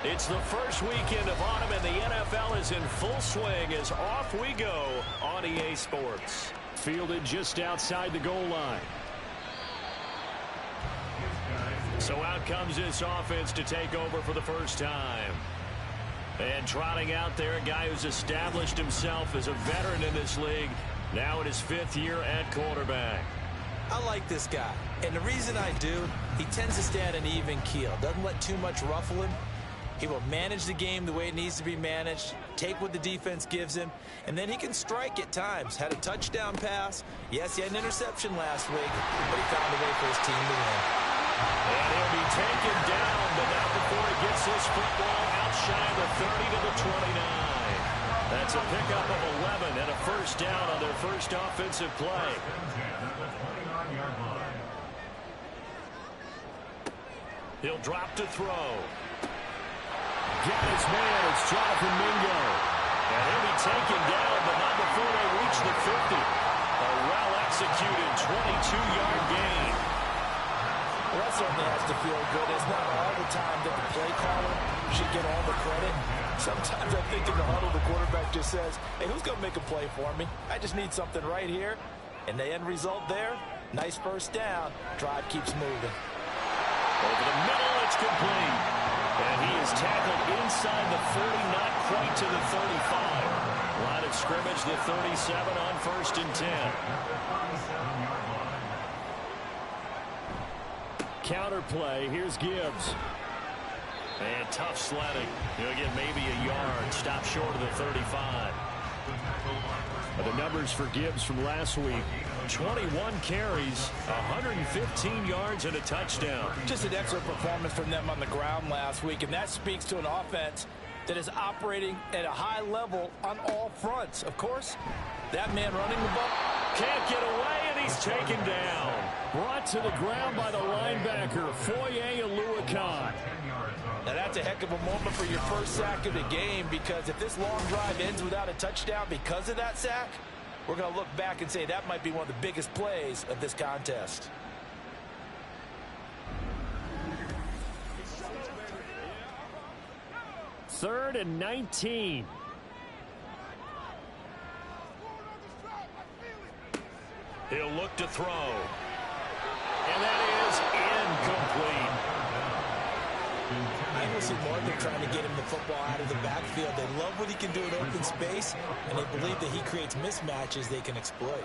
It's the first weekend of autumn, and the NFL is in full swing as off we go on EA Sports. Fielded just outside the goal line. So out comes this offense to take over for the first time. And trotting out there, a guy who's established himself as a veteran in this league, now in his 5th year at quarterback. I like this guy, and the reason I do, he tends to stay at an even keel. Doesn't let too much ruffle him. He will manage the game the way it needs to be managed, take what the defense gives him, and then he can strike at times. Had a touchdown pass. Yes, he had an interception last week, but he found a way for his team to win. And he'll be taken down, but not before he gets this football out shy of the 30 to the 29. That's a pickup of 11 and a first down on their first offensive play. He'll drop to throw. Got his man. It's Jonathan Mingo. And he'll be taken down, but not before they reach the 50. A well-executed 22-yard gain. Well, that certainly has to feel good. It's not all the time that the play caller should get all the credit. Sometimes I think in the huddle, the quarterback just says, hey, who's going to make a play for me? I just need something right here. And the end result there, nice first down. Drive keeps moving. Over the middle, it's complete. And he is tackled inside the 40, not quite to the 35. Line of scrimmage, the 37 on 1st and 10. Counter play. Here's Gibbs. And tough sledding. He'll get maybe a yard. Stop short of the 35. The numbers for Gibbs from last week. 21 carries, 115 yards, and a touchdown. Just an excellent performance from them on the ground last week, and that speaks to an offense that is operating at a high level on all fronts. Of course, that man running the ball can't get away, and he's taken down. Brought to the ground by the linebacker, Foye Aluakon. Now, that's a heck of a moment for your first sack of the game, because if this long drive ends without a touchdown because of that sack, we're going to look back and say that might be one of the biggest plays of this contest. Third and 19. He'll look to throw. And that is incomplete. I will see more of them trying to get him the football out of the backfield. They love what he can do in open space, and they believe that he creates mismatches they can exploit.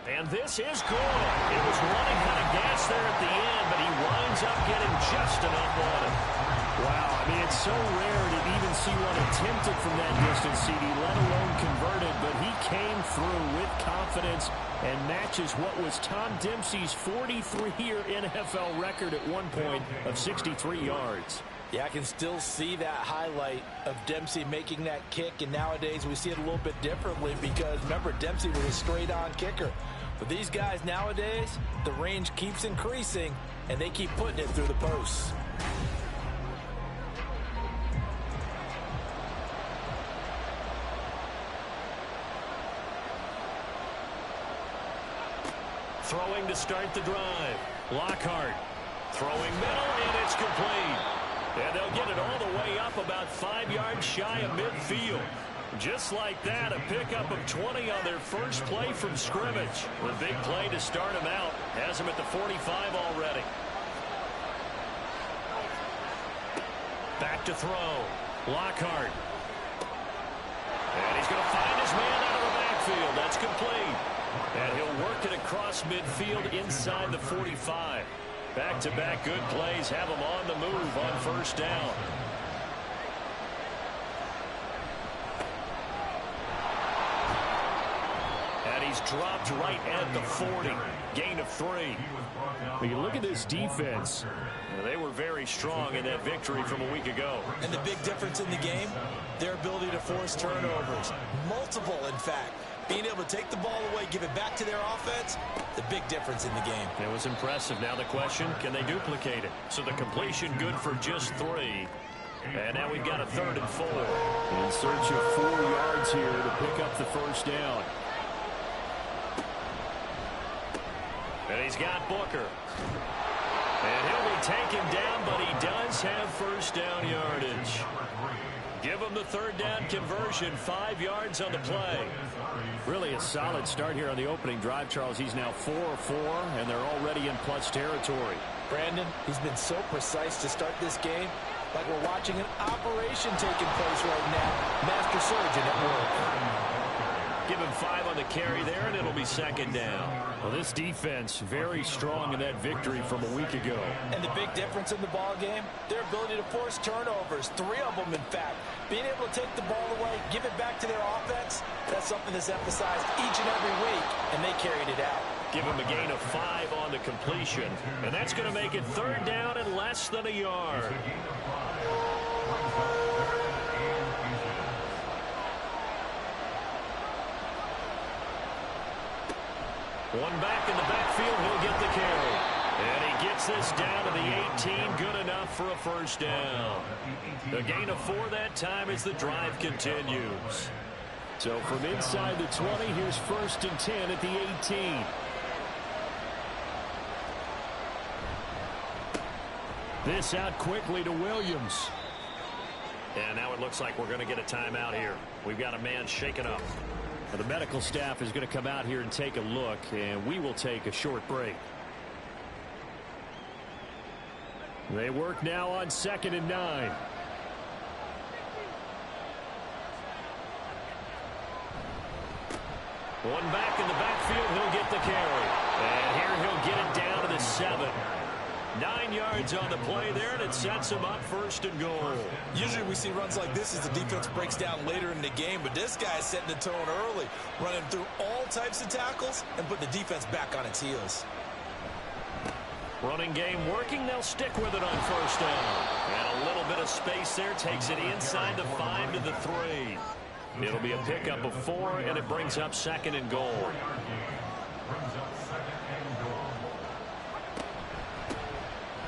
And this is good. It was running out of gas there at the end, but he winds up getting just enough on it. Wow, I mean, it's so rare to even see one attempted from that distance, CD, let alone converted, but he came through with confidence and matches what was Tom Dempsey's 43-year NFL record at one point of 63 yards. Yeah, I can still see that highlight of Dempsey making that kick, and nowadays we see it a little bit differently because, remember, Dempsey was a straight-on kicker. But these guys nowadays, the range keeps increasing, and they keep putting it through the posts. Throwing to start the drive. Lockhart throwing middle, and it's complete. And they'll get it all the way up about 5 yards shy of midfield. Just like that, a pickup of 20 on their first play from scrimmage. The big play to start him out has him at the 45 already. Back to throw. Lockhart. And he's going to find his man out of the backfield. That's complete. And he'll work it across midfield inside the 45. Back-to-back good plays have him on the move on first down. And he's dropped right at the 40. Gain of 3. When you look at this defense, they were very strong in that victory from a week ago. And the big difference in the game, their ability to force turnovers. Multiple, in fact. Being able to take the ball away, give it back to their offense, the big difference in the game. It was impressive. Now the question, can they duplicate it? So the completion good for just 3. And now we've got a 3rd and 4. In search of 4 yards here to pick up the first down. And he's got Booker. And he'll be taken down, but he does have first down yardage. Give him the third down conversion, 5 yards on the play. Really a solid start here on the opening drive, Charles. He's now 4 of 4, and they're already in plus territory. Brandon, he's been so precise to start this game, like we're watching an operation taking place right now. Master surgeon at work. Give him 5 on the carry there, and it'll be second down. Well, this defense very strong in that victory from a week ago. And the big difference in the ball game, their ability to force turnovers, 3 of them, in fact. Being able to take the ball away, give it back to their offense, that's something that's emphasized each and every week, and they carried it out. Give him a gain of 5 on the completion, and that's going to make it third down and less than a yard. One back in the backfield, he'll get the carry. And he gets this down to the 18, good enough for a first down. A gain of 4 that time as the drive continues. So from inside the 20, here's first and 10 at the 18. This out quickly to Williams. And now it looks like we're going to get a timeout here. We've got a man shaken up. The medical staff is going to come out here and take a look, and we will take a short break. They work now on 2nd and 9. One back in the backfield, he'll get the carry. And here he'll get it down to the 7. 9 yards on the play there, and it sets him up first and goal. Usually we see runs like this as the defense breaks down later in the game, but this guy's setting the tone early, running through all types of tackles and put the defense back on its heels. Running game working, they'll stick with it on first down. And a little bit of space there takes it inside the 5 to the 3. It'll be a pickup of 4, and it brings up 2nd and goal.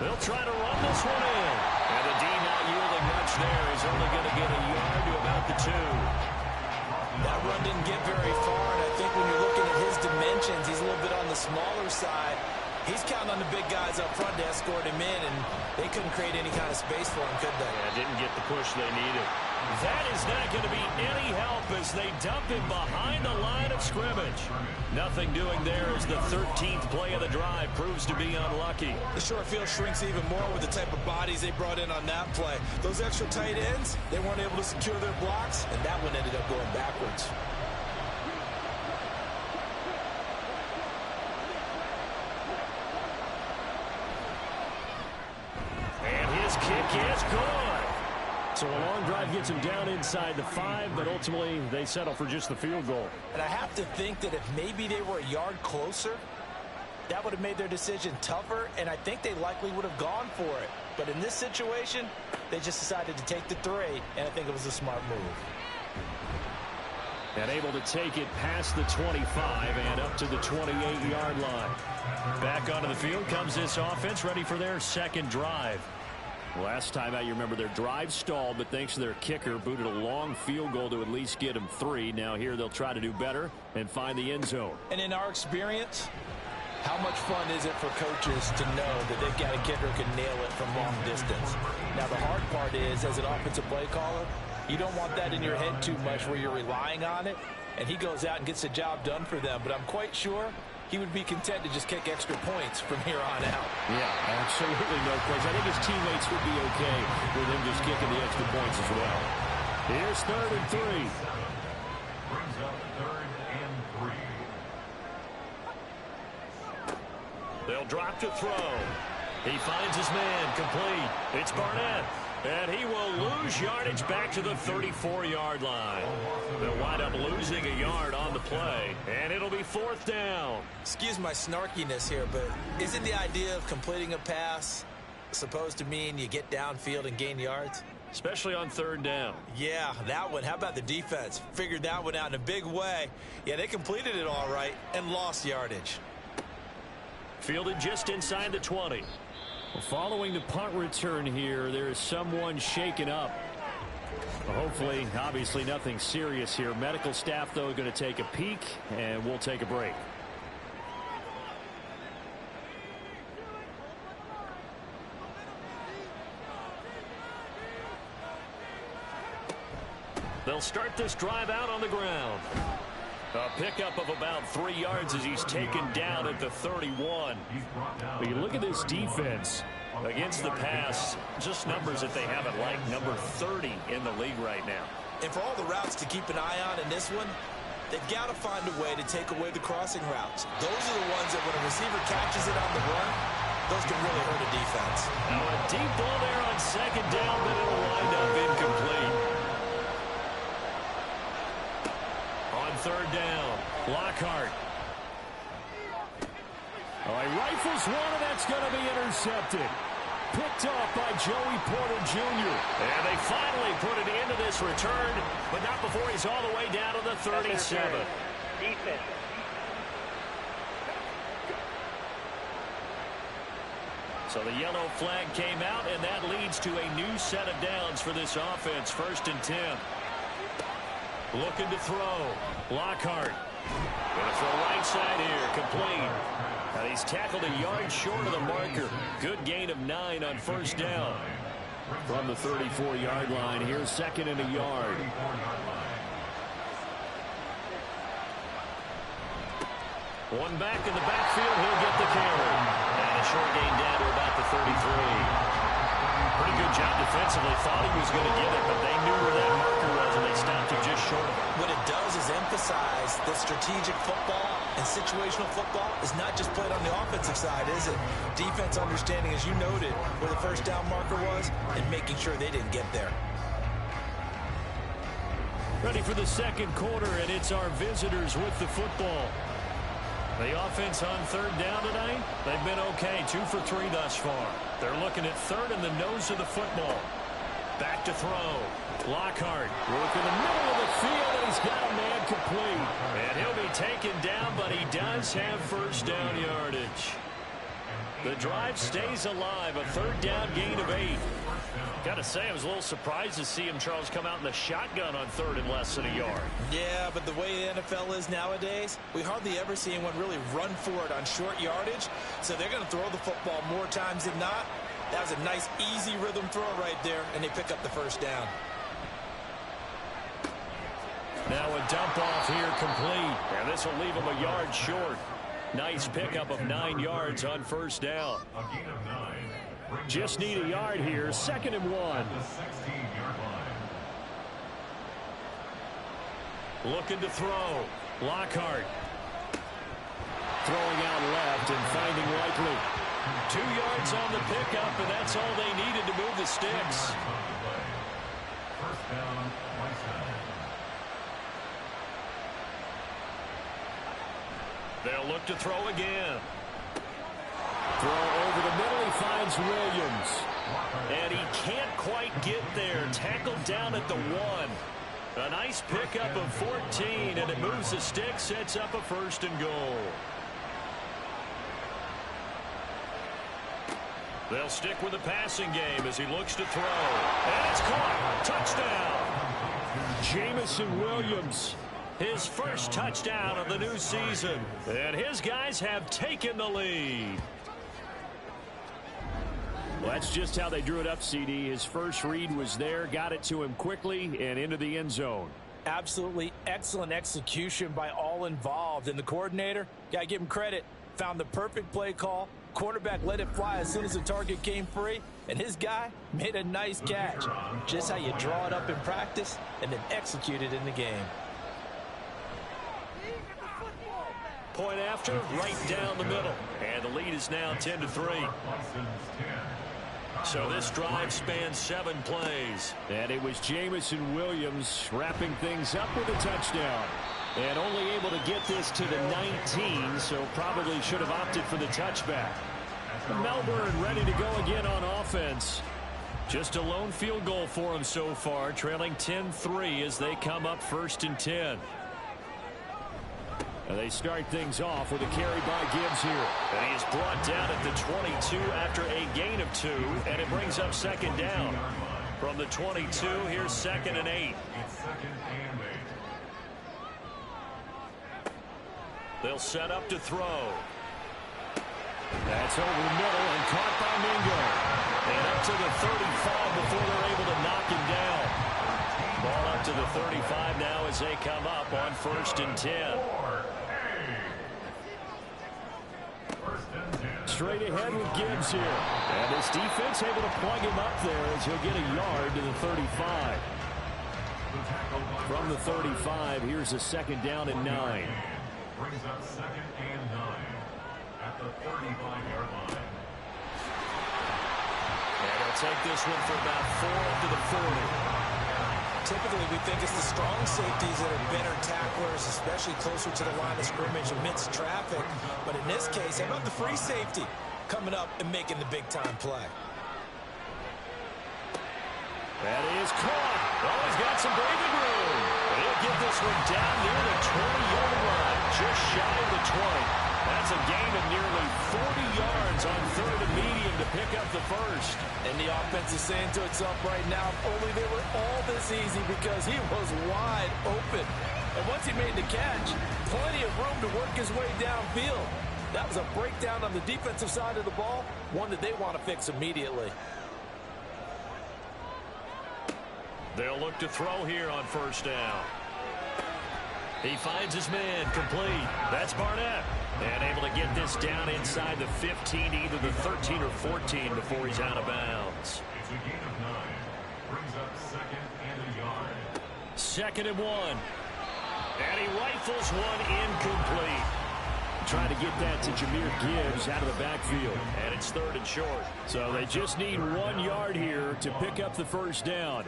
They'll try to run this one in. And the D not yielding much there. He's only going to get a yard to about the 2. That run didn't get very far, and I think when you're looking at his dimensions, he's a little bit on the smaller side. He's counting on the big guys up front to escort him in, and they couldn't create any kind of space for him, could they? Yeah, didn't get the push they needed. That is not going to be any help as they dump him behind the line of scrimmage. Nothing doing there as the 13th play of the drive proves to be unlucky. The short field shrinks even more with the type of bodies they brought in on that play. Those extra tight ends, they weren't able to secure their blocks, and that one ended up going backwards. And his kick is good. So a long drive gets him down inside the 5, but ultimately they settle for just the field goal. And I have to think that if maybe they were a yard closer, that would have made their decision tougher, and I think they likely would have gone for it. But in this situation, they just decided to take the 3, and I think it was a smart move. And able to take it past the 25 and up to the 28-yard line. Back onto the field comes this offense, ready for their second drive. Last time out, you remember their drive stalled, but thanks to their kicker, booted a long field goal to at least get them 3. Now here they'll try to do better and find the end zone. And in our experience, how much fun is it for coaches to know that they've got a kicker who can nail it from long distance? Now the hard part is, as an offensive play caller, you don't want that in your head too much where you're relying on it, and he goes out and gets the job done for them. But I'm quite sure he would be content to just kick extra points from here on out. Yeah, absolutely no question. I think his teammates would be okay with him just kicking the extra points as well. Here's 3rd and 3. Brings up 3rd and 3. They'll drop to throw. He finds his man, complete. It's Barnett. And he will lose yardage back to the 34-yard line. They'll wind up losing a yard on the play, and it'll be 4th down. Excuse my snarkiness here, but isn't the idea of completing a pass supposed to mean you get downfield and gain yards? Especially on 3rd down. Yeah, that one. How about the defense? Figured that one out in a big way. Yeah, they completed it all right and lost yardage. Fielded just inside the 20. Well, following the punt return here, there is someone shaken up. Well, hopefully, obviously nothing serious here. Medical staff, though, going to take a peek, and we'll take a break. start this drive out on the ground. A pickup of about 3 yards as he's taken down at the 31. But you look at this defense Against the pass, just numbers that they haven't liked. Number 30 in the league right now. And for all the routes to keep an eye on in this one, they've got to find a way to take away the crossing routes. Those are the ones that when a receiver catches it on the run, those can really hurt a defense. Now a deep ball there on second down, but it'll wind up incomplete. On third down, Lockhart. All right, rifles one, and that's going to be intercepted. Picked off by Joey Porter Jr. And they finally put it into this return, but not before he's all the way down to the 37. Defense. So the yellow flag came out, and that leads to a new set of downs for this offense. 1st and 10. Looking to throw. Lockhart. Going to throw right side here. Complete. Now he's tackled a yard short of the marker. Good gain of 9 on 1st down. From the 34-yard line, here's 2nd and a yard. One back in the backfield. He'll get the carry. And a short gain down to about the 33. Pretty good job defensively. Thought he was going to get it, but they knew where that marker was, and they stopped him just short of it. What it does is emphasize that strategic football and situational football is not just played on the offensive side, is it? Defense understanding, as you noted, where the 1st down marker was and making sure they didn't get there. Ready for the 2nd quarter, and it's our visitors with the football. The offense on 3rd down tonight, they've been okay. 2 for 3 thus far. They're looking at 3rd in the nose of the football. Back to throw. Lockhart working the middle of the field, and he's got a man complete. And he'll be taken down, but he does have 1st down yardage. The drive stays alive. A 3rd down gain of 8. Got to say, I was a little surprised to see him, Charles, come out in the shotgun on 3rd and less than a yard. Yeah, but the way the NFL is nowadays, we hardly ever see anyone really run for it on short yardage. So they're going to throw the football more times than not. That was a nice, easy rhythm throw right there, and they pick up the 1st down. Now a dump off here complete. And this will leave him a yard short. Nice pickup of 9 yards on 1st down. A gain of 9. Just need a yard here. 2nd and 1. The 16-yard line. Looking to throw. Lockhart. Throwing out left and finding Likely. 2 yards on the pickup, and that's all they needed to move the sticks. 1st down, Whiteside. They'll look to throw again. Throw over the middle. He finds Williams. And he can't quite get there. Tackled down at the 1. A nice pickup of 14, and it moves the stick, sets up a 1st and goal. They'll stick with the passing game as he looks to throw. And it's caught. Touchdown. Jamison Williams. His 1st touchdown of the new season. And his guys have taken the lead. Well, that's just how they drew it up, CD. His first read was there, got it to him quickly, and into the end zone. Absolutely excellent execution by all involved. And the coordinator, got to give him credit, found the perfect play call. Quarterback let it fly as soon as the target came free, and his guy made a nice catch. Just how you draw it up in practice and then execute it in the game. Point after, right down the middle. And the lead is now 10-3. So this drive spans 7 plays. And it was Jamison Williams wrapping things up with a touchdown. And only able to get this to the 19, so probably should have opted for the touchback. Melbourne ready to go again on offense. Just a lone field goal for him so far, trailing 10-3 as they come up 1st and 10. And they start things off with a carry by Gibbs here. And he is brought down at the 22 after a gain of 2, and it brings up 2nd down. From the 22, here's 2nd and 8. It's 2nd and 8. They'll set up to throw. That's over the middle and caught by Mingo. And up to the 35 before they're able to knock him down. Ball up to the 35 now as they come up on 1st and 10. Straight ahead with Gibbs here. And his defense able to plug him up there as he'll get a yard to the 35. From the 35, here's a 2nd down and 9. Brings up 2nd and 9 at the 35-yard line. And they'll take this one for about 4 up to the 40. Typically, we think it's the strong safeties that are better tacklers, especially closer to the line of scrimmage amidst traffic. But in this case, how about the free safety coming up and making the big-time play? That is caught. Oh, he's got some breathing room. But he'll get this one down near the 20-yard line, just shy of the 20. That's a gain of nearly 40 yards on 3rd and medium to pick up the first. And the offense is saying to itself right now, if only they were all this easy, because he was wide open. And once he made the catch, plenty of room to work his way downfield. That was a breakdown on the defensive side of the ball, one that they want to fix immediately. They'll look to throw here on 1st down. He finds his man complete. That's Barnett. And able to get this down inside the 15, either the 13 or 14 before he's out of bounds. It's a gain of 9. Brings up 2nd and a yard. 2nd and 1. And he rifles one incomplete. Trying to get that to Jahmyr Gibbs out of the backfield. And it's 3rd and short. So they just need 1 yard here to pick up the 1st down.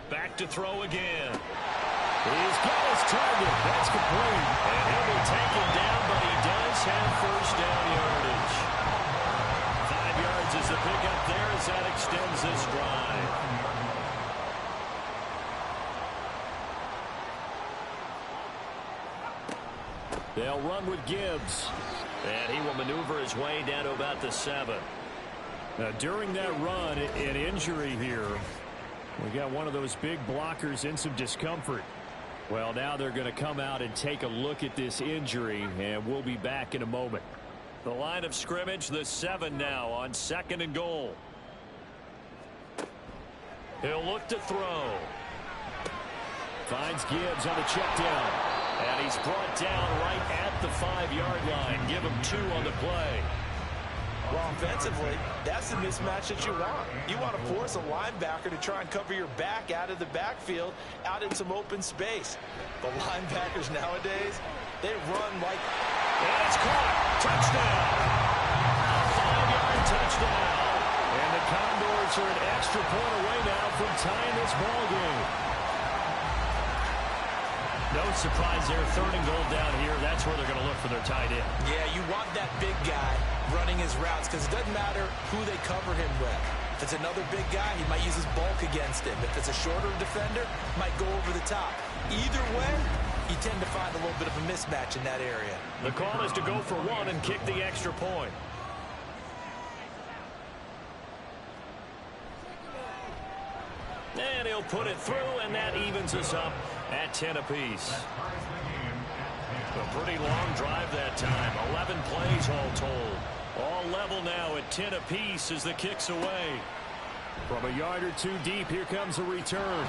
Back to throw again. He's got his target. That's complete. And he'll be taken down, but he does have 1st down yardage. 5 yards is the pickup there as that extends this drive. They'll run with Gibbs. And he will maneuver his way down to about the 7. Now, during that run, an injury here. We got one of those big blockers in some discomfort. Well, now they're going to come out and take a look at this injury, and we'll be back in a moment. The line of scrimmage, the 7 now on 2nd and goal. He'll look to throw. Finds Gibbs on the check down. And he's brought down right at the 5-yard line. Give him 2 on the play. Well, offensively, that's the mismatch that you want. You want to force a linebacker to try and cover your back out of the backfield, out in some open space. The linebackers nowadays, they run like... And it's caught. Touchdown. A 5-yard touchdown. And the Condors are an extra point away now from tying this ball game. No surprise there. 3rd and goal down here. That's where they're going to look for their tight end. Yeah, you want that big guy running his routes because it doesn't matter who they cover him with. If it's another big guy, he might use his bulk against him. If it's a shorter defender, might go over the top. Either way, you tend to find a little bit of a mismatch in that area. The call is to go for 1 and kick the extra point. And he'll put it through, and that evens us up at 10 apiece. A pretty long drive that time. 11 plays all told. All level now at 10 apiece as the kick's away. From a yard or 2 deep, here comes a return.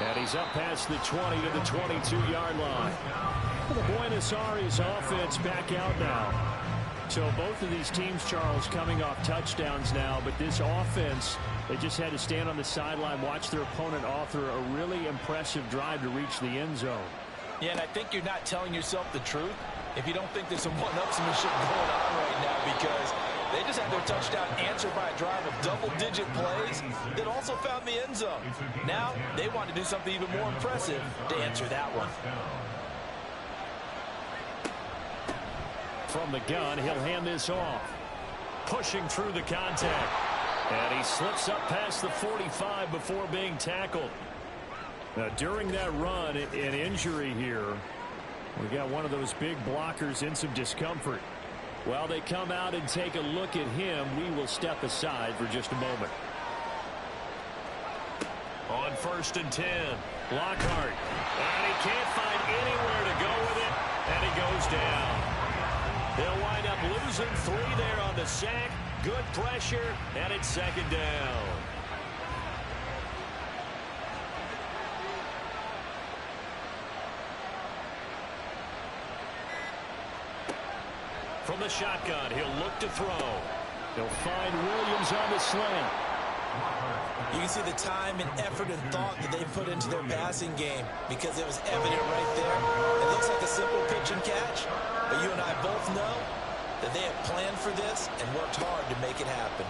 And he's up past the 20 to the 22-yard line. Well, the Buenos Aires offense back out now. So both of these teams, Charles, coming off touchdowns now, but this offense, they just had to stand on the sideline, watch their opponent author a really impressive drive to reach the end zone. Yeah, and I think you're not telling yourself the truth if you don't think there's some one-upsmanship going on right now, because they just had their touchdown answered by a drive of double-digit plays that also found the end zone. Now they want to do something even more impressive to answer that one. From the gun, he'll hand this off. Pushing through the contact. And he slips up past the 45 before being tackled. Now, during that run, an injury here. We got one of those big blockers in some discomfort. While they come out and take a look at him, we will step aside for just a moment. On 1st and 10, Lockhart. And he can't find anywhere to go with it, and he goes down. They'll wind up losing 3 there on the sack. Good pressure, and it's 2nd down. From the shotgun, he'll look to throw. He'll find Williams on the slant. You can see the time and effort and thought that they put into their passing game because it was evident right there. It looks like a simple pitch and catch, but you and I both know that they have planned for this and worked hard to make it happen.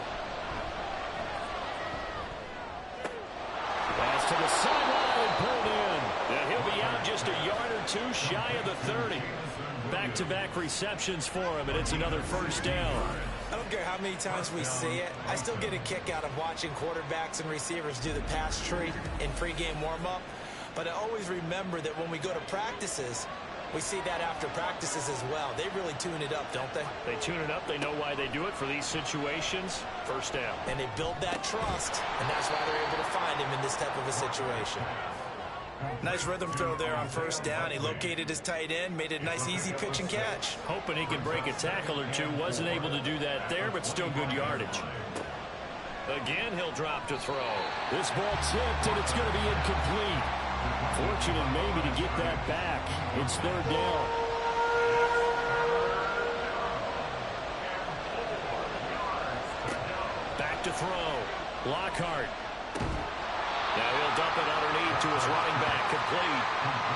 Pass to the sideline and pulled in. And he'll be out just a yard or two shy of the 30. Back-to-back receptions for him, and it's another first down. I don't care how many times we see it. I still get a kick out of watching quarterbacks and receivers do the pass tree in pregame warm-up. But I always remember that when we go to practices, we see that after practices as well. They really tune it up, don't they? They tune it up. They know why they do it for these situations. First down. And they build that trust, and that's why they're able to find him in this type of a situation. Nice rhythm throw there on first down. He located his tight end, made it a nice, easy pitch and catch. Hoping he can break a tackle or two. Wasn't able to do that there, but still good yardage. Again, he'll drop to throw. This ball tipped, and it's going to be incomplete. Fortunate maybe to get that back. It's third down. Back to throw. Lockhart. Now he'll dump it underneath to his running back, complete.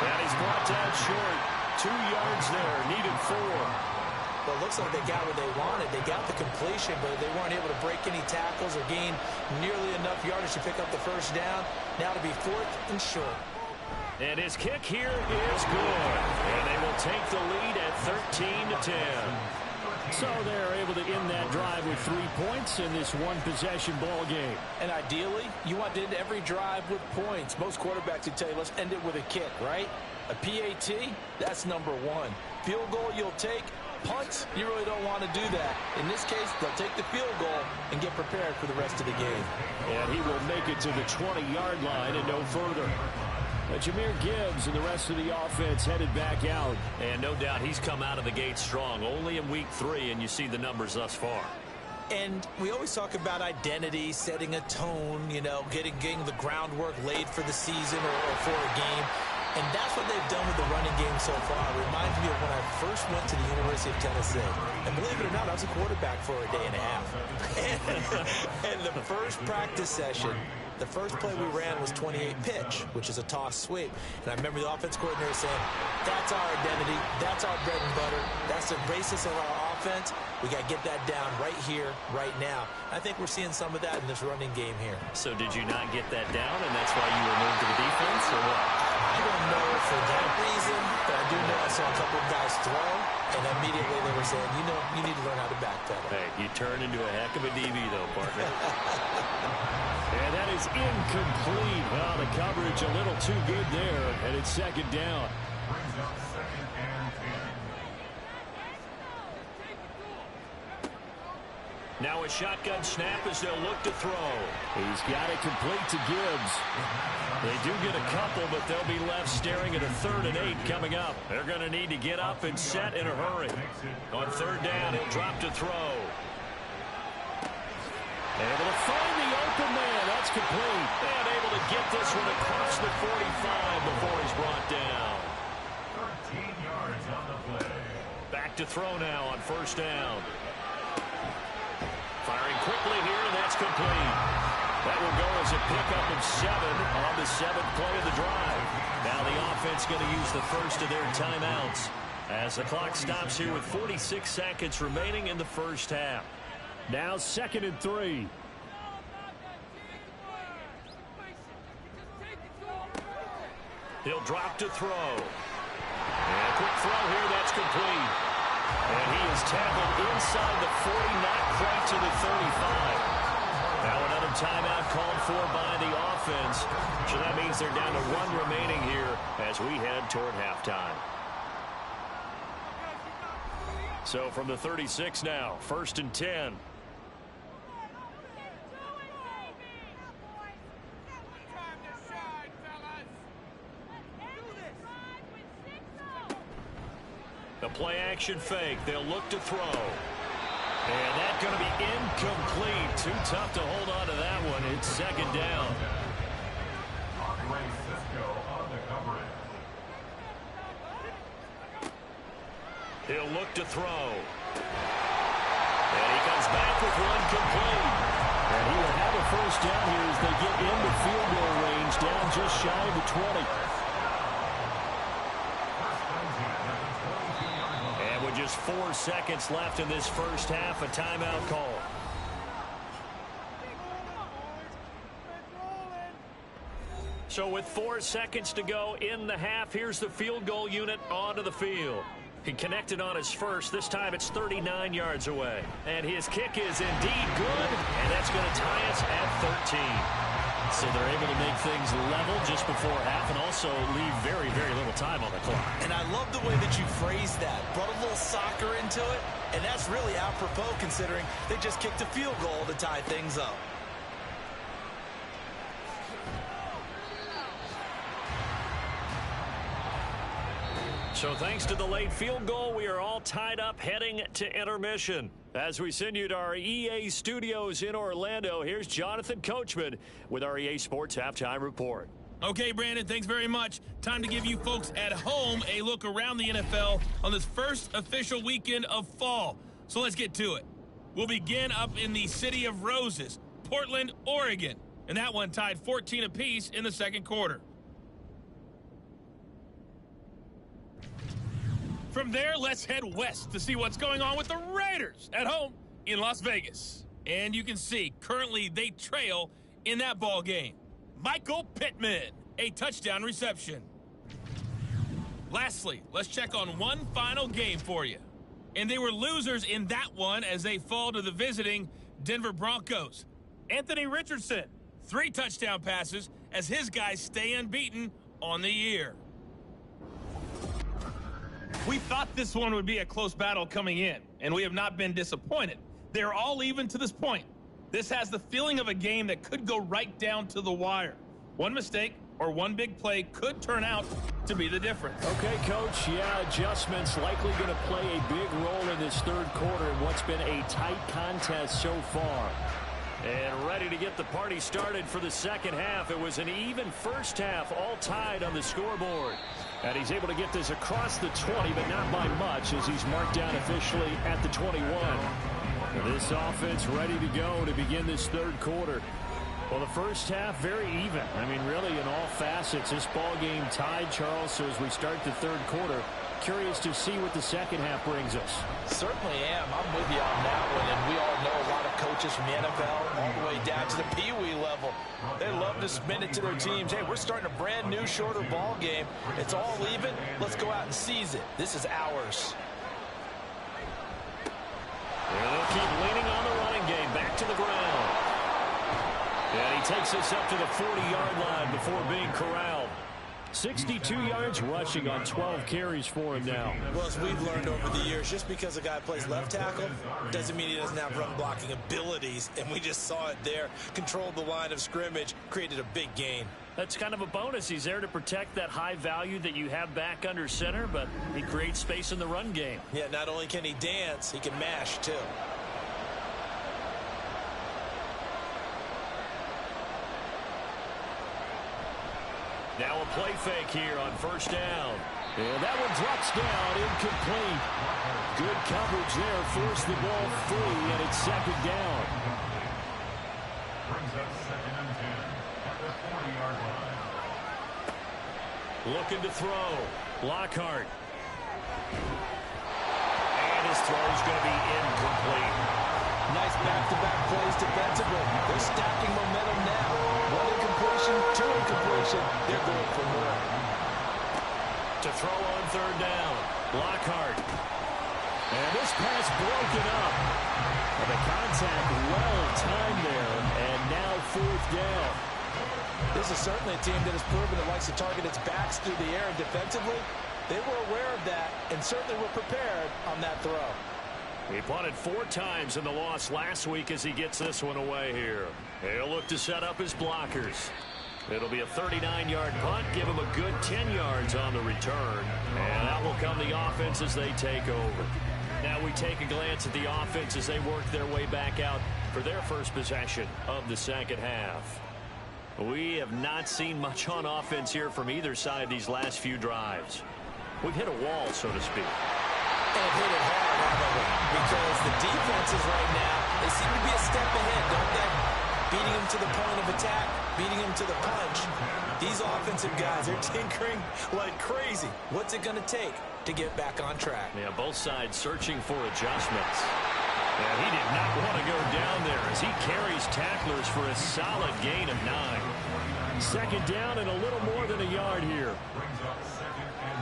And he's brought down short. 2 yards there, needed 4. Well, it looks like they got what they wanted. They got the completion, but they weren't able to break any tackles or gain nearly enough yardage to pick up the first down. Now to be 4th and short. And his kick here is good. And they will take the lead at 13-10. So they're able to end that drive with 3 points in this one-possession ball game. And ideally, you want to end every drive with points. Most quarterbacks would tell you, let's end it with a kick, right? A PAT, that's number 1. Field goal you'll take. Punts, you really don't want to do that. In this case, they'll take the field goal and get prepared for the rest of the game. And he will make it to the 20-yard line and no further. Jahmyr Gibbs and the rest of the offense headed back out. And no doubt he's come out of the gate strong. Only in week 3, and you see the numbers thus far. And we always talk about identity, setting a tone, you know, getting the groundwork laid for the season or for a game. And that's what they've done with the running game so far. It reminds me of when I first went to the University of Tennessee. And believe it or not, I was a quarterback for a day and a half. And the first practice session, the first play we ran was 28 pitch, which is a toss sweep. And I remember the offense coordinator saying, that's our identity, that's our bread and butter, that's the basis of our offense. We got to get that down right here, right now. I think we're seeing some of that in this running game here. So did you not get that down, and that's why you were moved to the defense, or what? I don't know for that reason, but I do know I saw a couple of guys throw, and immediately they were saying, you know, you need to learn how to backpedal. Hey, you turn into a heck of a DB, though, partner. And that is incomplete. Well, the coverage a little too good there, and it's second down. Brings up 2nd and 10. Now a shotgun snap as they'll look to throw. He's got it complete to Gibbs. They do get a couple, but they'll be left staring at a 3rd and 8 coming up. They're going to need to get up and set in a hurry. On 3rd down, he'll drop to throw. Able to find the open man. That's complete. And able to get this one across the 45 before he's brought down. 13 yards on the play. Back to throw now on 1st down. Firing quickly here, and that's complete. That will go as a pickup of 7 on the 7th play of the drive. Now the offense going to use the first of their timeouts as the clock stops here with 46 seconds remaining in the first half. Now 2nd and 3. He'll drop to throw. And a quick throw here, that's complete. And he is tackled inside the 40, not quite to the 35. Now another timeout called for by the offense. So that means they're down to 1 remaining here as we head toward halftime. So from the 36 now, 1st and 10. The play action fake. They'll look to throw. And that's going to be incomplete. Too tough to hold on to that one. It's 2nd down. He'll look to throw. And he comes back with one complete. And he will have a first down here as they get into field goal range, down just shy of the 20. And with just 4 seconds left in this first half, a timeout call. So with 4 seconds to go in the half, here's the field goal unit onto the field. He connected on his first. This time it's 39 yards away. And his kick is indeed good, and that's going to tie us at 13. So they're able to make things level just before half and also leave very, very little time on the clock. And I love the way that you phrased that. Brought a little soccer into it, and that's really apropos considering they just kicked a field goal to tie things up. So thanks to the late field goal, we are all tied up heading to intermission. As we send you to our EA studios in Orlando, here's Jonathan Coachman with our EA Sports Halftime Report. Okay, Brandon, thanks very much. Time to give you folks at home a look around the NFL on this first official weekend of fall. So let's get to it. We'll begin up in the City of Roses, Portland, Oregon. And that one tied 14 apiece in the second quarter. From there, let's head west to see what's going on with the Raiders at home in Las Vegas. And you can see, currently they trail in that ball game. Michael Pittman, a touchdown reception. Lastly, let's check on one final game for you. And they were losers in that one as they fall to the visiting Denver Broncos. Anthony Richardson, 3 touchdown passes as his guys stay unbeaten on the year. We thought this one would be a close battle coming in, and we have not been disappointed. They're all even to this point. This has the feeling of a game that could go right down to the wire. One mistake or one big play could turn out to be the difference. Okay, Coach, yeah, adjustments likely going to play a big role in this third quarter in what's been a tight contest so far. And ready to get the party started for the second half. It was an even first half, all tied on the scoreboard. And he's able to get this across the 20, but not by much as he's marked down officially at the 21. This offense ready to go to begin this third quarter. Well, the first half, very even. I mean, really in all facets, this ball game tied, Charles. So as we start the third quarter, curious to see what the second half brings us. Certainly am. I'm with you on that one. And we all know a lot of coaches from the NFL all the way down to the Pee-wee level. They love to spin it to their teams. Hey, we're starting a brand new, shorter ball game. It's all even. Let's go out and seize it. This is ours. And they'll keep leaning on the running game. Back to the ground. And he takes us up to the 40-yard line before being corralled. 62 yards rushing on 12 carries for him now. Well, as we've learned over the years, just because a guy plays left tackle doesn't mean he doesn't have run blocking abilities. And we just saw it there. Controlled the line of scrimmage, created a big gain. That's kind of a bonus. He's there to protect that high value that you have back under center, but he creates space in the run game. Yeah, not only can he dance, he can mash too. Now a play fake here on first down. And that one drops down, incomplete. Good coverage there, forced the ball free, and it's second down. Brings up 2nd and 10 at the 40-yard line. Looking to throw. Lockhart. And his throw is going to be incomplete. Nice back-to-back plays defensively. They're stacking momentum now. One incompletion, 2 incompletion. They're going for more. To throw on third down. Lockhart. And this pass broken up. And the contact well timed there. And now fourth down. This is certainly a team that has proven it likes to target its backs through the air, and defensively, they were aware of that and certainly were prepared on that throw. He punted 4 times in the loss last week as he gets this one away here. He'll look to set up his blockers. It'll be a 39-yard punt, give him a good 10 yards on the return. And out will come the offense as they take over. Now we take a glance at the offense as they work their way back out for their first possession of the second half. We have not seen much on offense here from either side these last few drives. We've hit a wall, so to speak. And hit it hard, haven't we? Because the defenses right now, they seem to be a step ahead, don't they? Beating them to the point of attack, beating them to the punch. These offensive guys are tinkering like crazy. What's it going to take to get back on track? Yeah, both sides searching for adjustments. And he did not want to go down there as he carries tacklers for a solid gain of 9. Second down and a little more than a yard here. Brings up 2nd and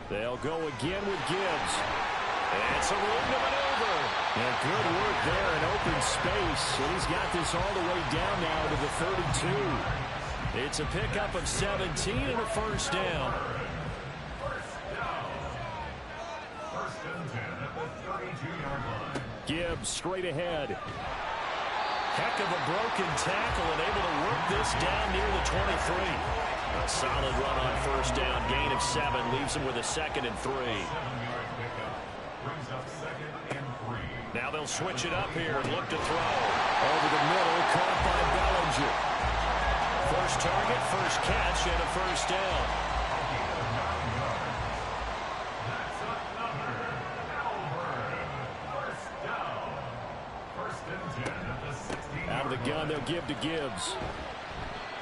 1. They'll go again with Gibbs. It's a room to maneuver. And good work there in open space. And he's got this all the way down now to the 32. It's a pickup of 17 and a first down. First and 10 at the 32-yard line. Gibbs straight ahead. Heck of a broken tackle and able to work this down near the 23. A solid run on first down. Gain of 7 leaves him with a 2nd and 3. 7-yard pickup. Brings up 2nd and 3. Now they'll switch it up here and look to throw. Over the middle, caught by Bellinger. First target, first catch, and a first down. That's another Melbourne. First down. First and 10 at the 16. Out of the gun, they'll give to Gibbs.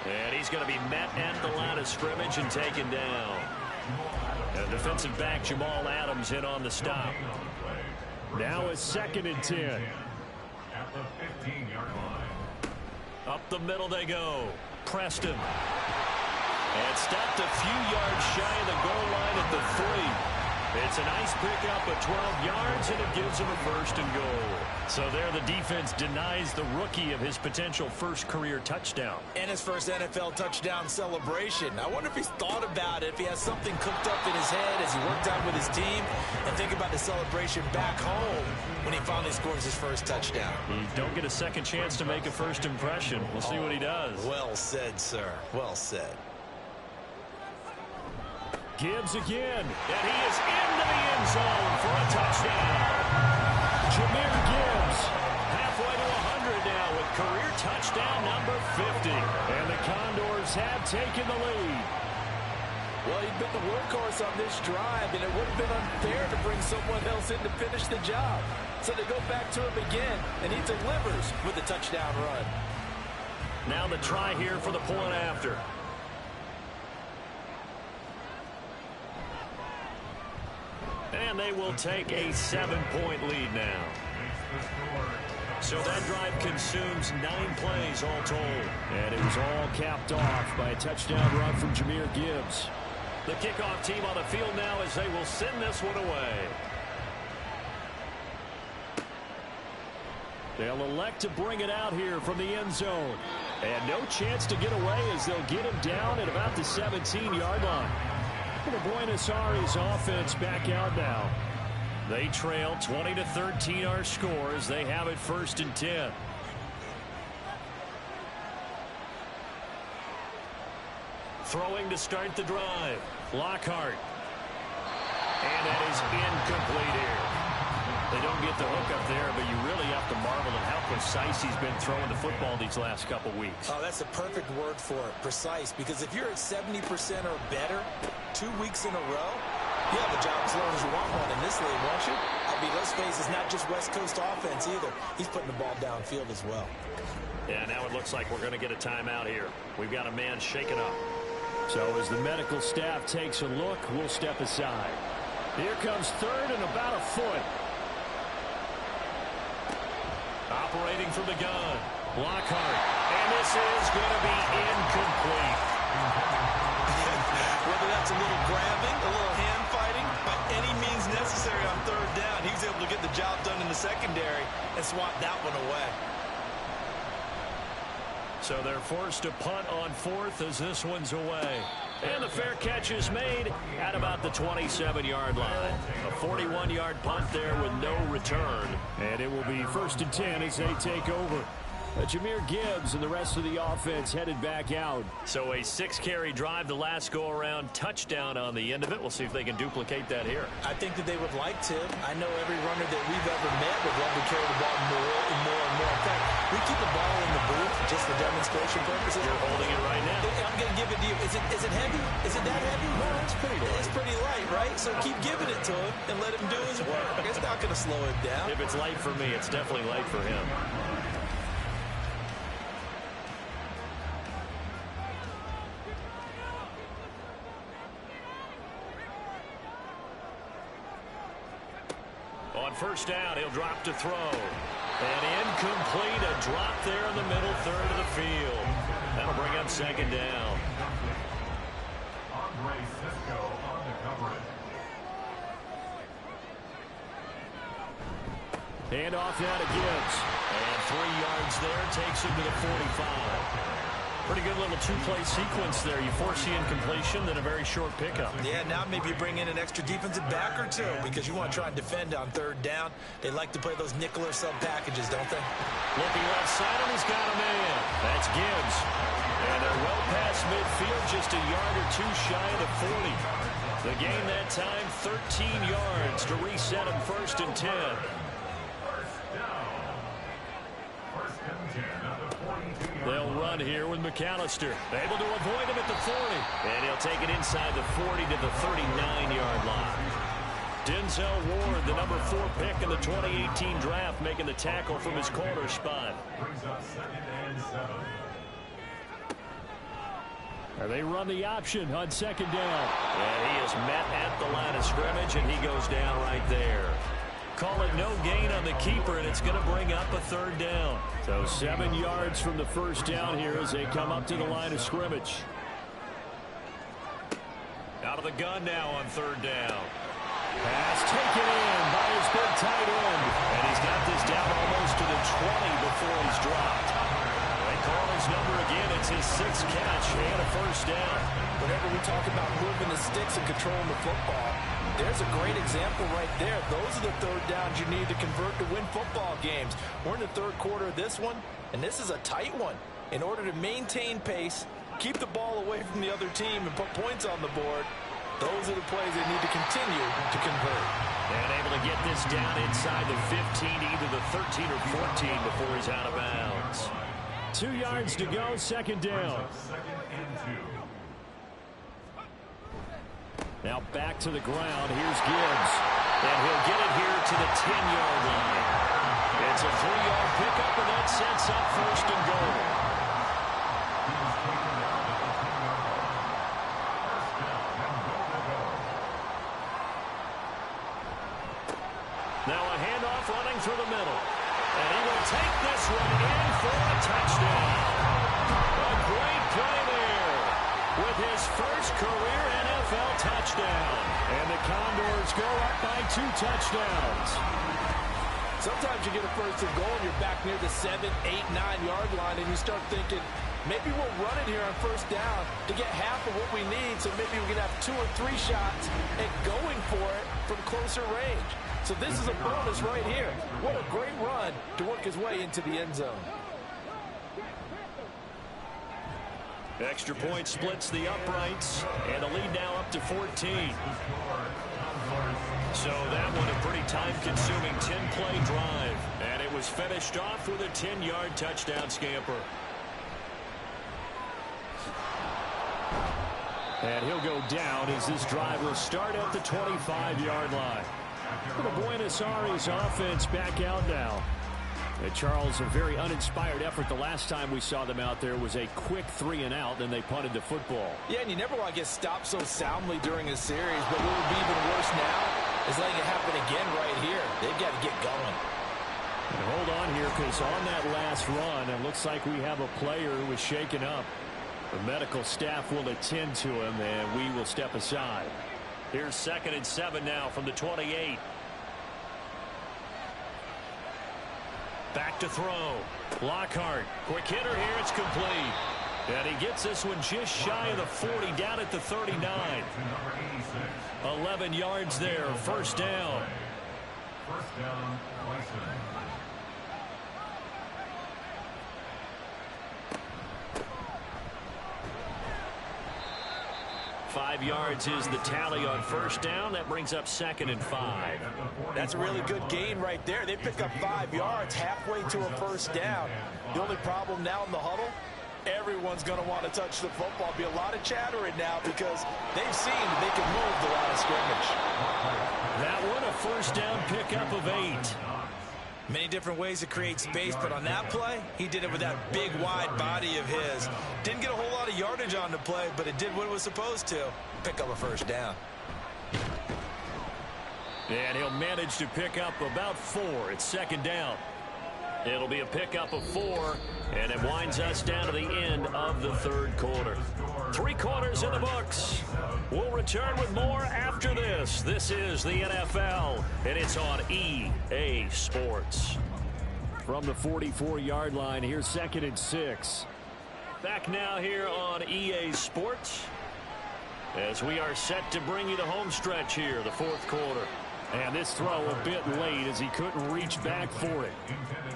And he's going to be met at the line of scrimmage and taken down. And defensive back Jamal Adams in on the stop. Now it's 2nd and 10. At the 15-yard line. Up the middle they go. Preston. And stopped a few yards shy of the goal line at the 3. It's a nice pickup of 12 yards, and it gives him a first and goal. So there the defense denies the rookie of his potential first career touchdown. And his first NFL touchdown celebration. I wonder if he's thought about it, if he has something cooked up in his head as he worked out with his team, and think about the celebration back home when he finally scores his first touchdown. You don't get a second chance to make a first impression. We'll see what he does. Well said, sir. Well said. Gibbs again. And he is into the end zone for a touchdown. Jahmyr Gibbs. Halfway to 100 now with career touchdown number 50. And the Condors have taken the lead. Well, he'd been the workhorse on this drive, and it would have been unfair to bring someone else in to finish the job. So they go back to him again, and he delivers with a touchdown run. Now the try here for the point after. And they will take a 7-point lead now. So that drive consumes 9 plays all told. And it was all capped off by a touchdown run from Jahmyr Gibbs. The kickoff team on the field now as they will send this one away. They'll elect to bring it out here from the end zone. And no chance to get away as they'll get him down at about the 17-yard line. The Buenos Aires offense back out now. They trail 20-13 our scores. They have it 1st and 10. Throwing to start the drive. Lockhart. And that is incomplete here. They don't get the hook up there, but you really have to marvel at how precise he's been throwing the football these last couple weeks. Oh, that's a perfect word for it, precise, because if you're at 70% or better 2 weeks in a row, you have a job as long as you want one in this league, won't you? I mean, let's face it, it's not just West Coast offense either. He's putting the ball downfield as well. Yeah, now it looks like we're going to get a timeout here. We've got a man shaken up. So as the medical staff takes a look, we'll step aside. Here comes 3rd and about a foot. Operating from the gun. Lockhart. And this is going to be incomplete. Whether that's a little grabbing, a little hand fighting, by any means necessary on 3rd down, he was able to get the job done in the secondary and swat that one away. So they're forced to punt on 4th as this one's away. And the fair catch is made at about the 27-yard line. A 41-yard punt there with no return. And it will be 1st and 10 as they take over. Jahmyr Gibbs and the rest of the offense headed back out. So a 6-carry drive the last go-around, touchdown on the end of it. We'll see if they can duplicate that here. I think that they would like to. I know every runner that we've ever met would love to carry the ball more and more and more. In fact, we keep the ball in the booth just for demonstration purposes. You're holding it right now. I'm going to give it to you. Is it heavy? Is it that heavy? No, it's pretty light. It's pretty light, right? So keep giving it to him and let him do his work. It's not going to slow him down. If it's light for me, it's definitely light for him. On first down, he'll drop to throw. And incomplete, a drop there in the middle third of the field. That'll bring up second down. Andre Cisco on the coverage. Hand off now to Gibbs. And 3 yards there, takes him to the 45. Pretty good little two-play sequence there. You force the incompletion, then a very short pickup. Yeah, now maybe you bring in an extra defensive back or two because you want to try and defend on third down. They like to play those nickel or sub packages, don't they? Looking left side, and he's got a man. That's Gibbs. And they're well past midfield, just a yard or two shy of the 40. The gain that time, 13 yards to reset him 1st and 10. They'll run here with McAllister. Able to avoid him at the 40. And he'll take it inside the 40 to the 39-yard line. Denzel Ward, the number 4 pick in the 2018 draft, making the tackle from his corner spot. Brings up 2nd and 7. And they run the option on 2nd down. And he is met at the line of scrimmage, and he goes down right there. Call it no gain on the keeper, and it's going to bring up a 3rd down. So 7 yards from the first down here as they come up to the line of scrimmage. Out of the gun now on 3rd down. Pass taken in by his big tight end. And he's got this down almost to the 20 before he's dropped. They call his number again. It's his 6th catch and a 1st down. Whenever we talk about moving the sticks and controlling the football, there's a great example right there. Those are the 3rd downs you need to convert to win football games. We're in the 3rd quarter of this one, and this is a tight one. In order to maintain pace, keep the ball away from the other team, and put points on the board, those are the plays they need to continue to convert. And able to get this down inside the 15, either the 13 or 14 before he's out of bounds. 2 yards to go, 2nd down. 2nd and 2. Now back to the ground. Here's Gibbs. And he'll get it here to the 10-yard line. It's a 3-yard pickup, and that sets up 1st and goal. Now a handoff running through the middle. And he will take this one in for a touchdown. A great play there with his first career NFL touchdown. And the Condors go up by 2 touchdowns. Sometimes you get a 1st and goal and you're back near the 7, 8, 9-yard line, and you start thinking, maybe we'll run it here on 1st down to get half of what we need, so maybe we can have 2 or 3 shots at going for it from closer range. So this is a bonus right here. What a great run to work his way into the end zone. Extra point splits the uprights, and the lead now up to 14. So that one a pretty time-consuming 10-play drive, and it was finished off with a 10-yard touchdown scamper. And he'll go down as this drive will start at the 25-yard line. For the Buenos Aires offense back out now. And Charles, a very uninspired effort. The last time we saw them out there was a quick 3-and-out, then they punted the football. Yeah, and you never want to get stopped so soundly during a series, but what would be even worse now is letting it happen again right here. They've got to get going. And hold on here, because on that last run, it looks like we have a player who was shaken up. The medical staff will attend to him, and we will step aside. Here's 2nd and 7 now from the 28. Back to throw. Lockhart. Quick hitter here. It's complete. And he gets this one just shy of the 40, down at the 39. 11 yards there. 1st down. 1st down, Bryson. 5 yards is the tally on first down. That brings up 2nd and 5. That's a really good gain right there. They pick up 5 yards halfway to a first down. The only problem now in the huddle, everyone's going to want to touch the football. Be a lot of chattering now because they've seen they can move the line of scrimmage. That one, a first down pickup of 8. Many different ways to create space, but on that play, he did it with that big, wide body of his. Didn't get a whole lot of yardage on the play, but it did what it was supposed to. Pick up a first down. And he'll manage to pick up about 4. It's 2nd down. It'll be a pickup of 4, and it winds us down to the end of the 3rd quarter. 3 quarters in the books. We'll return with more after this. This is the NFL, and it's on EA Sports. From the 44-yard line, here's 2nd and 6. Back now here on EA Sports as we are set to bring you the home stretch here, the 4th quarter. And this throw a bit late as he couldn't reach back for it.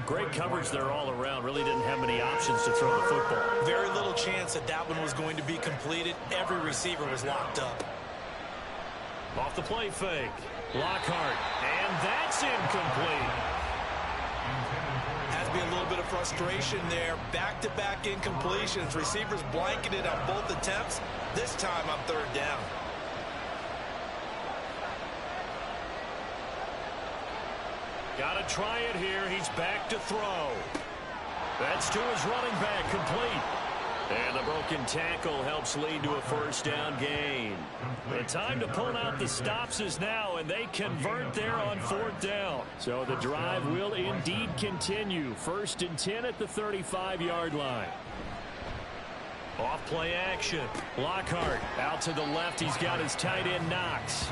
Great coverage there all around. Really didn't have many options to throw the football. Very little chance that that one was going to be completed. Every receiver was locked up. Off the play fake. Lockhart. And that's incomplete. Has to be a little bit of frustration there. Back-to-back incompletions. Receivers blanketed on both attempts. This time on 3rd down. Got to try it here. He's back to throw. That's to his running back, complete. And the broken tackle helps lead to a first down gain. The time to pull out the stops is now, and they convert there on 4th down. So the drive will indeed continue. 1st and 10 at the 35-yard line. Off play action. Lockhart out to the left. He's got his tight end Knox.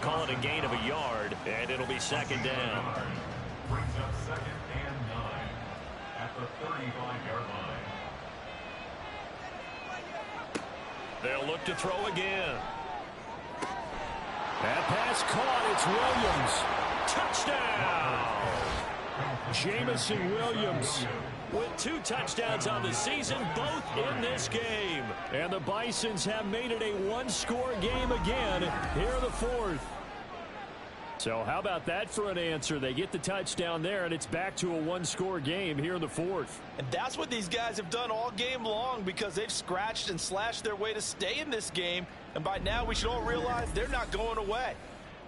Call it a gain of a yard, and it'll be 2nd down. Brings up 2nd and 9 at the 35-yard line. They'll look to throw again. That pass caught. It's Williams. Touchdown. Jamison Williams with 2 touchdowns on the season, both in this game. And the Bisons have made it a 1-score game again here in the 4th. So how about that for an answer? They get the touchdown there, and it's back to a 1-score game here in the 4th. And that's what these guys have done all game long because they've scratched and slashed their way to stay in this game. And by now we should all realize they're not going away.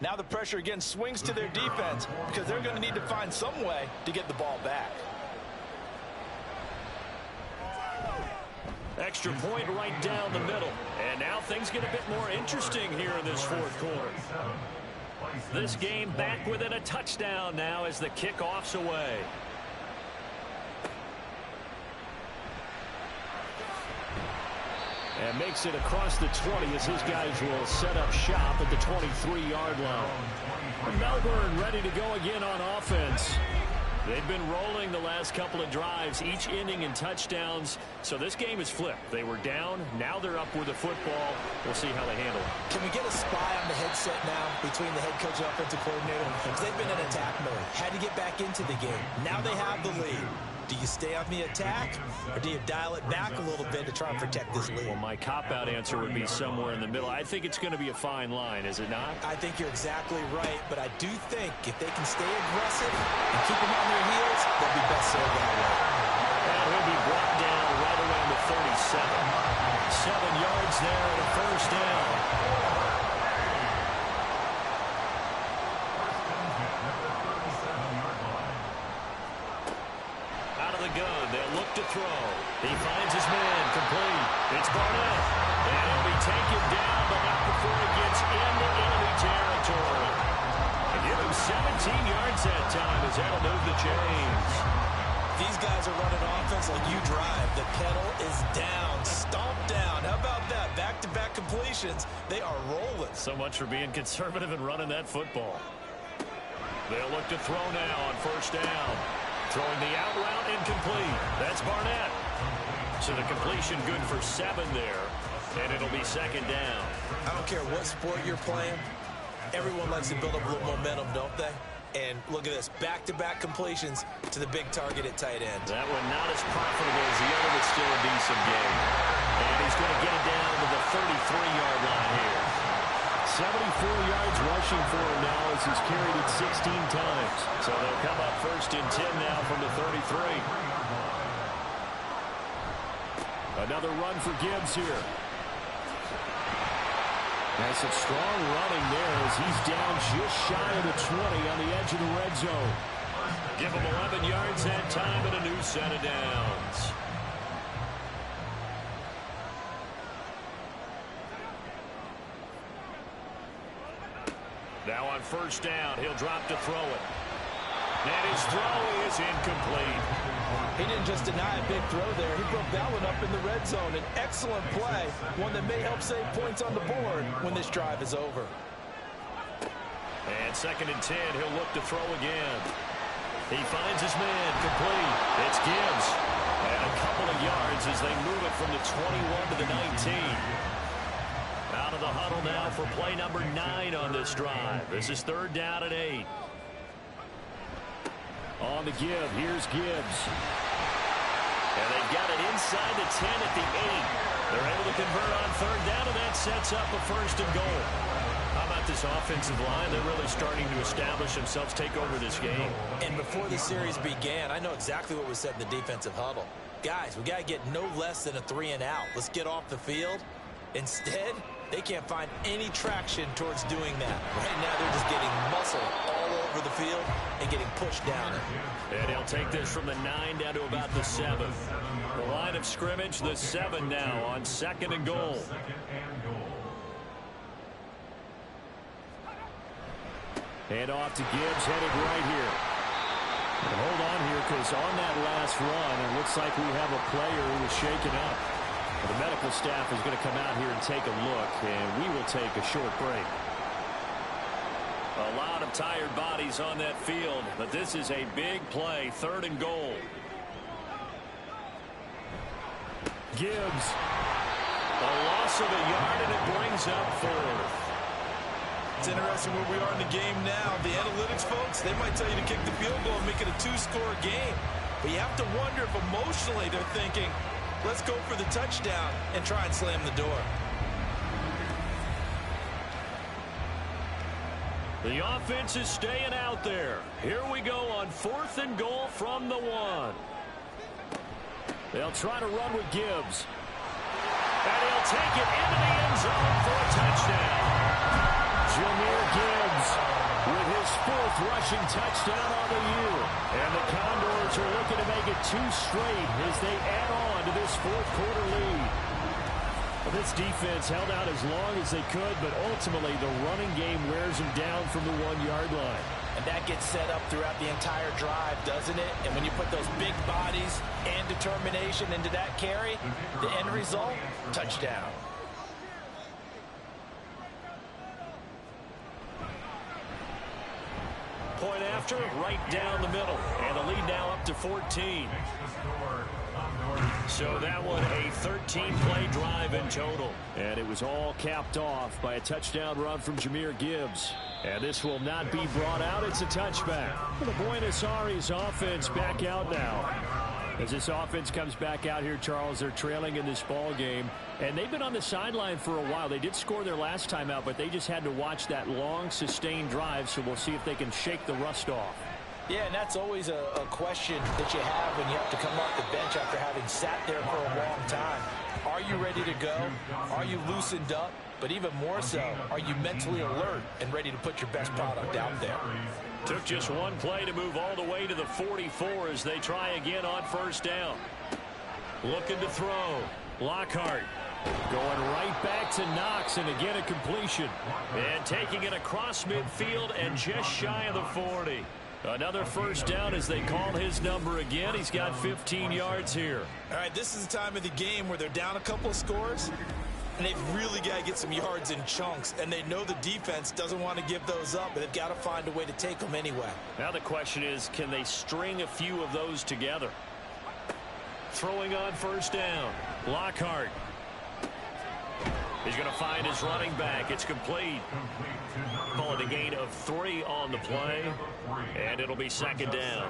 Now the pressure again swings to their defense because they're going to need to find some way to get the ball back. Extra point right down the middle. And now things get a bit more interesting here in this 4th quarter. This game back within a touchdown now as the kickoff's away. And makes it across the 20 as his guys will set up shop at the 23-yard line. Melbourne ready to go again on offense. They've been rolling the last couple of drives, each ending in touchdowns. So this game is flipped. They were down. Now they're up with the football. We'll see how they handle it. Can we get a spy on the headset now between the head coach and offensive coordinator? Because they've been in attack mode. Had to get back into the game. Now they have the lead. Do you stay on the attack, or do you dial it back a little bit to try and protect this lead? Well, my cop-out answer would be somewhere in the middle. I think it's going to be a fine line, is it not? I think you're exactly right, but I do think if they can stay aggressive and keep them on their heels, they'll be best served that way. And he'll be brought down right around the 37. 7 yards there and a first down. Gun. They'll look to throw. He finds his man complete. It's Barnett. And he'll be taken down, but not before he gets into enemy territory. And give him 17 yards that time as that'll move the chains. These guys are running offense like you drive. The pedal is down, stomped down. How about that? Back-to-back completions. They are rolling. So much for being conservative and running that football. They'll look to throw now on first down. Throwing the out route incomplete. That's Barnett. So the completion good for 7 there. And it'll be 2nd down. I don't care what sport you're playing. Everyone likes to build up a little momentum, don't they? And look at this. Back-to-back completions to the big target at tight end. That one not as profitable as the other, but still a decent game. And he's going to get it down to the 33-yard 74 yards rushing for him now as he's carried it 16 times. So they'll come up 1st and 10 now from the 33. Another run for Gibbs here. Has some strong running there as he's down just shy of the 20 on the edge of the red zone. Give him 11 yards that time and a new set of downs. Now on 1st down, he'll drop to throw it. And his throw is incomplete. He didn't just deny a big throw there. He broke that one up in the red zone. An excellent play, one that may help save points on the board when this drive is over. And 2nd and 10, he'll look to throw again. He finds his man, complete. It's Gibbs. And a couple of yards as they move it from the 21 to the 19. Out of the huddle now for play number 9 on this drive. This is 3rd down and 8. On the give, here's Gibbs. And they've got it inside the 10 at the 8. They're able to convert on 3rd down, and that sets up a 1st and goal. How about this offensive line? They're really starting to establish themselves, take over this game. And before the series began, I know exactly what was said in the defensive huddle. Guys, we got to get no less than a 3 and out. Let's get off the field. Instead, they can't find any traction towards doing that. Right now, they're just getting muscle all over the field and getting pushed down it. And he'll take this from the 9 down to about the 7. The line of scrimmage, the 7 now on 2nd and goal. Hand off to Gibbs, headed right here. And hold on here, because on that last run, it looks like we have a player who was shaken up. The medical staff is going to come out here and take a look, and we will take a short break. A lot of tired bodies on that field, but this is a big play, 3rd and goal. Gibbs. A loss of a yard, and it brings up 4th. It's interesting where we are in the game now. The analytics folks, they might tell you to kick the field goal and make it a 2-score game. But you have to wonder if emotionally they're thinking, let's go for the touchdown and try and slam the door. The offense is staying out there. Here we go on 4th and goal from the 1. They'll try to run with Gibbs. And he'll take it into the end zone for a touchdown. Jahmyr Gibbs with his 4th rushing touchdown on the year. And the Condors are looking to make it 2 straight as they add on to this 4th quarter lead. Well, this defense held out as long as they could, but ultimately the running game wears them down from the 1-yard line. And that gets set up throughout the entire drive, doesn't it? And when you put those big bodies and determination into that carry, the end result, touchdown. Point after, right down the middle. And the lead now up to 14. So that one a 13-play drive in total. And it was all capped off by a touchdown run from Jahmyr Gibbs. And this will not be brought out. It's a touchback. The Buenos Aires offense back out now. As this offense comes back out here, Charles, they're trailing in this ball game. And they've been on the sideline for a while. They did score their last time out, but they just had to watch that long, sustained drive. So we'll see if they can shake the rust off. Yeah, and that's always a question that you have when you have to come off the bench after having sat there for a long time. Are you ready to go? Are you loosened up? But even more so, are you mentally alert and ready to put your best product out there? Took just one play to move all the way to the 44 as they try again on 1st down. Looking to throw. Lockhart. Going right back to Knox, and again a completion. And taking it across midfield and just shy of the 40. Another 1st down as they call his number again. He's got 15 yards here. All right, this is the time of the game where they're down a couple of scores, and they've really got to get some yards in chunks, and they know the defense doesn't want to give those up, but they've got to find a way to take them anyway. Now the question is, can they string a few of those together? Throwing on 1st down. Lockhart. He's going to find his running back. It's complete. Call it a gain of 3 on the play, and it'll be 2nd down.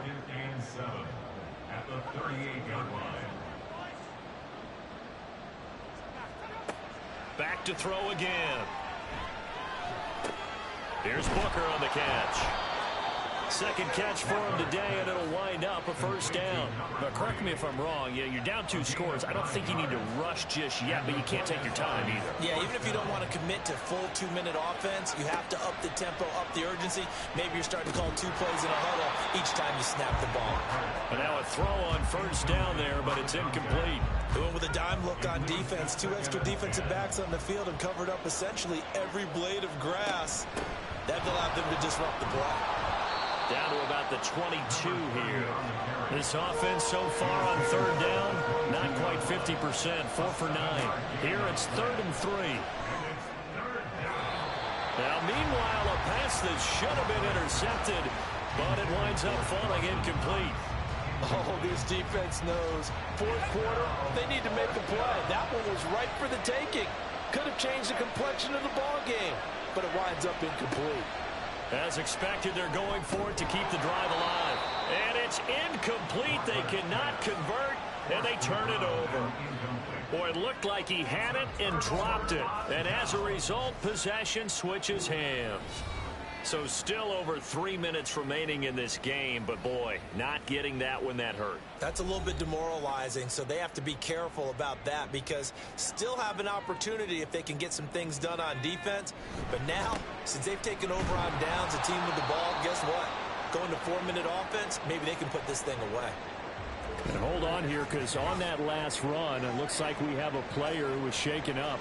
At the 38-yard line. Back to throw again. Here's Booker on the catch. Second catch for him today, and it'll wind up a first down. But correct me if I'm wrong. Yeah, you're down 2 scores. I don't think you need to rush just yet, but you can't take your time either. Yeah, even if you don't want to commit to full 2-minute offense, you have to up the tempo, up the urgency. Maybe you're starting to call 2 plays in a huddle each time you snap the ball. And now a throw on first down there, but it's incomplete. Doing with a dime look on defense. 2 extra defensive backs on the field and covered up essentially every blade of grass. That allowed them to disrupt the play. Down to about the 22 here. This offense so far on third down, not quite 50%, 4 for 9. Here it's 3rd and 3. Now, meanwhile, a pass that should have been intercepted, but it winds up falling incomplete. Oh, this defense knows. 4th quarter, they need to make a play. That one was right for the taking. Could have changed the complexion of the ball game, but it winds up incomplete. As expected, they're going for it to keep the drive alive. And it's incomplete. They cannot convert, and they turn it over. Boy, it looked like he had it and dropped it. And as a result, possession switches hands. So still over 3 minutes remaining in this game, but boy, not getting that when that hurt. That's a little bit demoralizing, so they have to be careful about that because still have an opportunity if they can get some things done on defense. But now, since they've taken over on downs, a team with the ball, guess what? Going to 4-minute offense, maybe they can put this thing away. And hold on here, because on that last run, it looks like we have a player who was shaken up.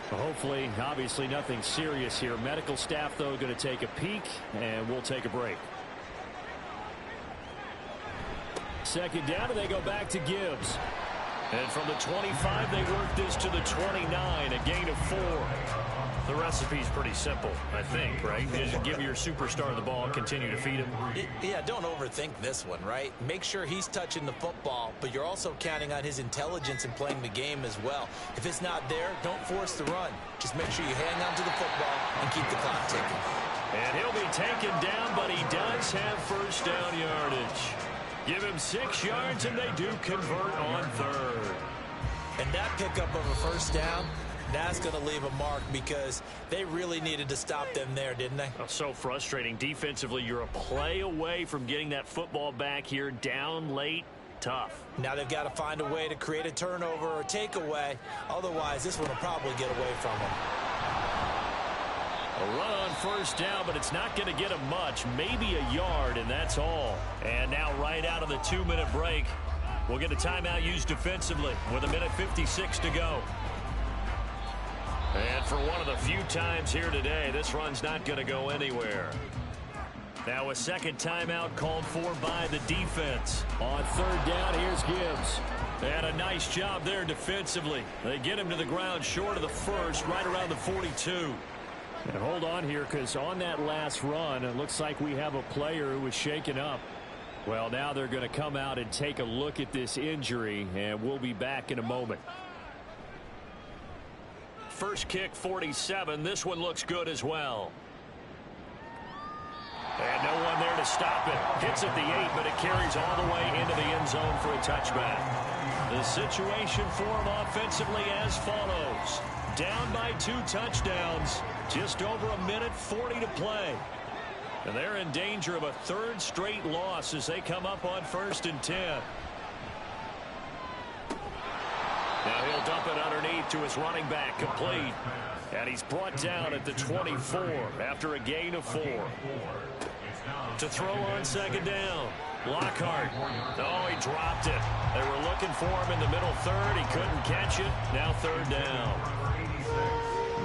Hopefully, obviously nothing serious here. Medical staff, though, going to take a peek, and we'll take a break. Second down, and they go back to Gibbs. And from the 25, they work this to the 29, a gain of 4. The recipe's pretty simple, I think, right? Just give your superstar the ball, continue to feed him. Yeah, don't overthink this one, right? Make sure he's touching the football, but you're also counting on his intelligence in playing the game as well. If it's not there, don't force the run. Just make sure you hang on to the football and keep the clock ticking. And he'll be taken down, but he does have first down yardage. Give him 6 yards, and they do convert on 3rd. And that pickup of a first down, that's going to leave a mark because they really needed to stop them there, didn't they? Oh, so frustrating. Defensively, you're a play away from getting that football back here down late. Tough. Now they've got to find a way to create a turnover or takeaway. Otherwise, this one will probably get away from them. A run on first down, but it's not going to get him much. Maybe a yard, and that's all. And now right out of the 2-minute break, we'll get a timeout used defensively with 1:56 to go. And for one of the few times here today, this run's not going to go anywhere. Now a second timeout called for by the defense. On 3rd down, here's Gibbs. And a nice job there defensively. They get him to the ground short of the first, right around the 42. And hold on here, because on that last run, it looks like we have a player who was shaken up. Well, now they're going to come out and take a look at this injury, and we'll be back in a moment. First kick, 47. This one looks good as well. And no one there to stop it. Hits at the 8, but it carries all the way into the end zone for a touchback. The situation for him offensively as follows. Down by 2 touchdowns. Just over 1:40 to play. And they're in danger of a 3rd straight loss as they come up on 1st and 10. Now he'll dump it underneath to his running back, complete. And he's brought down at the 24 after a gain of 4. To throw on 2nd down. Lockhart. Oh, he dropped it. They were looking for him in the middle 3rd. He couldn't catch it. Now 3rd down.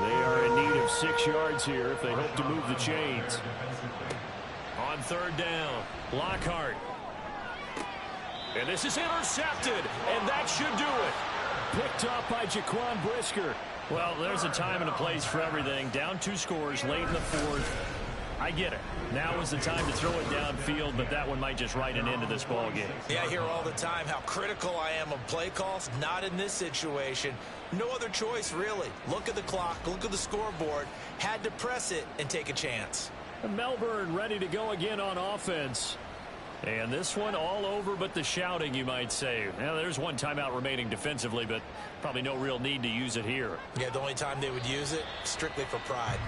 They are in need of 6 yards here if they hope to move the chains. On 3rd down, Lockhart. And this is intercepted, and that should do it. Picked up by Jaquan Brisker. Well, there's a time and a place for everything. Down 2 scores late in the 4th. I get it. Now is the time to throw it downfield, but that one might just write an end to this ball game. Yeah, I hear all the time how critical I am of play calls. Not in this situation. No other choice, really. Look at the clock. Look at the scoreboard. Had to press it and take a chance. Melbourne ready to go again on offense. And this one all over but the shouting, you might say. Now, there's one timeout remaining defensively, but probably no real need to use it here. Yeah, the only time they would use it, strictly for pride.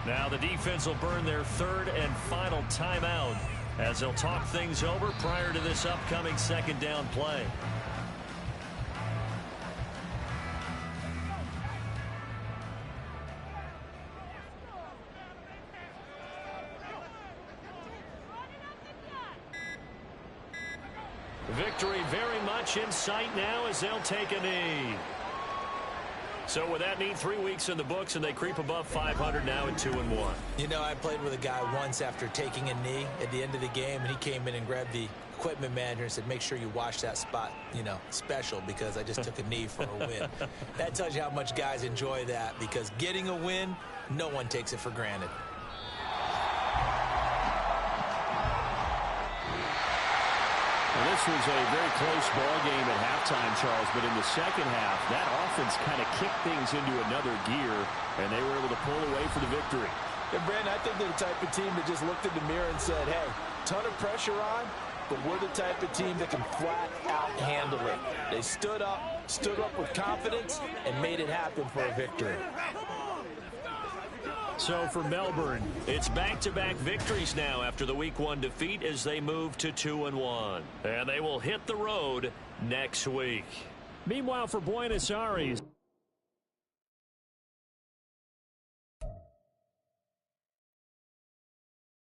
Now the defense will burn their third and final timeout as they'll talk things over prior to this upcoming second down play. Victory very much in sight now as they'll take a knee. So with that knee, 3 weeks in the books, and they creep above 500 now at 2-1. You know, I played with a guy once after taking a knee at the end of the game, and he came in and grabbed the equipment manager and said, make sure you wash that spot, you know, special, because I just took a knee for a win. That tells you how much guys enjoy that, because getting a win, no one takes it for granted. Well, this was a very close ball game at halftime, Charles, but in the second half, that offense kind of kicked things into another gear, and they were able to pull away for the victory. And, Brandon, I think they're the type of team that just looked in the mirror and said, hey, ton of pressure on, but we're the type of team that can flat out handle it. They stood up with confidence, and made it happen for a victory. So for Melbourne, it's back-to-back victories now after the Week 1 defeat as they move to 2-1. And they will hit the road next week. Meanwhile, for Buenos Aires.